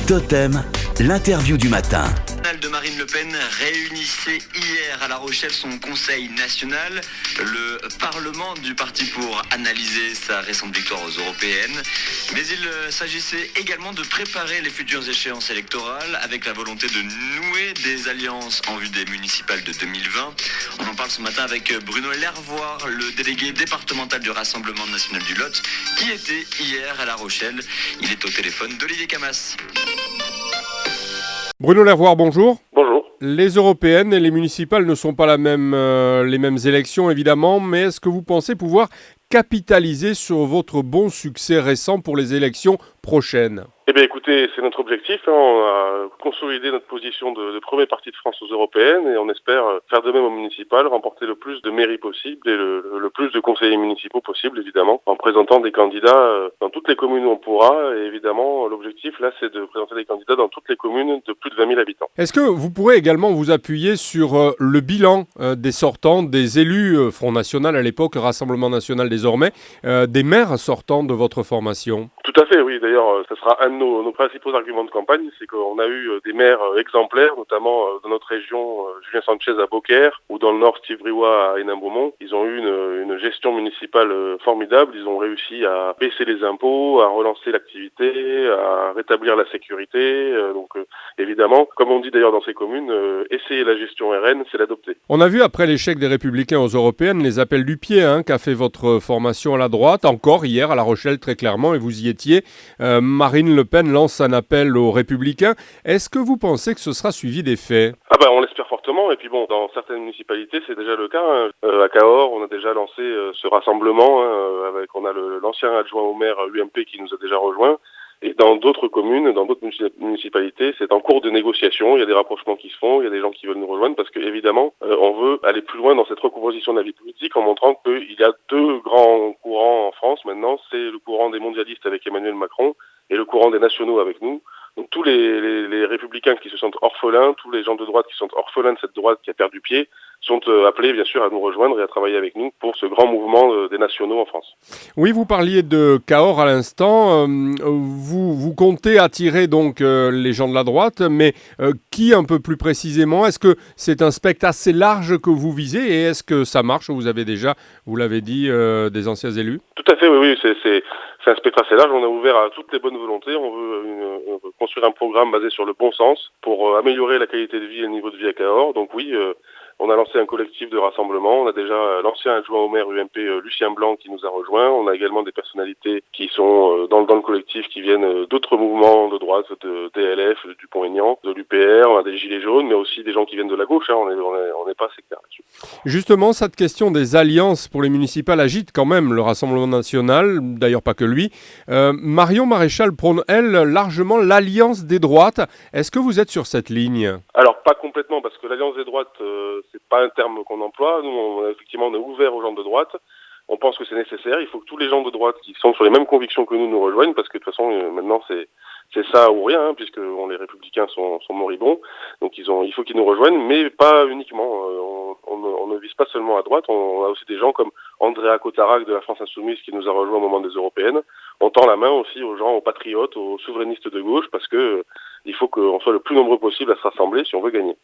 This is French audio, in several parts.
Totem, l'interview du matin. De Marine Le Pen réunissait hier à La Rochelle son conseil national, le Parlement du parti pour analyser sa récente victoire aux européennes. Mais il s'agissait également de préparer les futures échéances électorales avec la volonté de nouer des alliances en vue des municipales de 2020. On en parle ce matin avec Bruno Lervoire, le délégué départemental du Rassemblement national du Lot, qui était hier à La Rochelle. Il est au téléphone d'Olivier Camas. Bruno Lervoire, bonjour. Bonjour. Les européennes et les municipales ne sont pas les mêmes élections évidemment, mais est-ce que vous pensez pouvoir capitaliser sur votre bon succès récent pour les élections prochaines ? Eh bien écoutez, c'est notre objectif. On a consolidé notre position de premier parti de France aux européennes et on espère faire de même aux municipales, remporter le plus de mairies possible et le plus de conseillers municipaux possible évidemment, en présentant des candidats dans toutes les communes où on pourra. Et évidemment, l'objectif là, c'est de présenter des candidats dans toutes les communes de plus de 20 000 habitants. Est-ce que vous pourrez également vous appuyer sur le bilan des sortants, des élus Front National à l'époque, Rassemblement National désormais, des maires sortants de votre formation ? Tout à fait, oui. D'ailleurs, ce sera un de nos principaux arguments de campagne, c'est qu'on a eu des maires exemplaires, notamment dans notre région, Julien Sanchez à Beaucaire, ou dans le nord, Steve Briouat à Hénin-Beaumont. Ils ont eu une gestion municipale formidable. Ils ont réussi à baisser les impôts, à relancer l'activité, à rétablir la sécurité. Donc, évidemment, comme on dit d'ailleurs dans ces communes, essayer la gestion RN, c'est l'adopter. On a vu après l'échec des Républicains aux Européennes les appels du pied qu'a fait votre formation à la droite, encore hier à La Rochelle très clairement, et vous y étiez. Marine Le Pen lance un appel aux Républicains. Est-ce que vous pensez que ce sera suivi des faits ? On l'espère fortement. Et puis bon, dans certaines municipalités, c'est déjà le cas. À Cahors, on a déjà lancé ce rassemblement. On a l'ancien adjoint au maire UMP qui nous a déjà rejoint. Et dans d'autres communes, dans d'autres municipalités, c'est en cours de négociation. Il y a des rapprochements qui se font, il y a des gens qui veulent nous rejoindre parce que évidemment, on veut aller plus loin dans cette recomposition de la vie politique en montrant qu'il y a deux grands courants en France maintenant. C'est le courant des mondialistes avec Emmanuel Macron et le courant des nationaux avec nous. Donc tous les républicains qui se sentent orphelins, tous les gens de droite qui sont orphelins de cette droite qui a perdu pied, sont appelés bien sûr à nous rejoindre et à travailler avec nous pour ce grand mouvement des nationaux en France. Oui, vous parliez de Cahors à l'instant. Vous comptez attirer donc les gens de la droite, mais qui un peu plus précisément ? Est-ce que c'est un spectre assez large que vous visez et est-ce que ça marche ? Vous avez déjà, vous l'avez dit, des anciens élus ? Tout à fait, oui, c'est un spectre assez large. On a ouvert à toutes les bonnes volontés. On veut construire un programme basé sur le bon sens pour améliorer la qualité de vie et le niveau de vie à Cahors. Donc oui, on a lancé un collectif de rassemblement. On a déjà l'ancien adjoint au maire UMP, Lucien Blanc, qui nous a rejoint. On a également des personnalités qui sont dans le collectif, qui viennent d'autres mouvements de droite, de DLF, de Dupont-Aignan, de l'UPR. On a des Gilets jaunes, mais aussi des gens qui viennent de la gauche. On n'est pas sectaire là-dessus. Justement, cette question des alliances pour les municipales agite quand même le Rassemblement national, d'ailleurs pas que lui. Marion Maréchal prône, elle, largement l'alliance des droites. Est-ce que vous êtes sur cette ligne ? Alors, pas complètement, parce que l'alliance des droites, c'est pas un terme qu'on emploie. Nous, on est ouvert aux gens de droite. On pense que c'est nécessaire. Il faut que tous les gens de droite qui sont sur les mêmes convictions que nous rejoignent, parce que de toute façon, maintenant, c'est ça ou rien, puisque les Républicains sont moribonds. Donc, il faut qu'ils nous rejoignent, mais pas uniquement. On ne vise pas seulement à droite. On a aussi des gens comme Andrea Cotarac de la France Insoumise qui nous a rejoint au moment des Européennes. On tend la main aussi aux gens, aux patriotes, aux souverainistes de gauche, parce que il faut qu'on soit le plus nombreux possible à se rassembler si on veut gagner.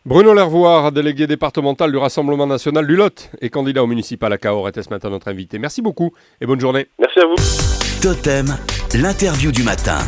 Bruno Lervoire, délégué départemental du Rassemblement national du Lot et candidat au municipal à Cahors, était ce matin notre invité. Merci beaucoup et bonne journée. Merci à vous. Totem, l'interview du matin.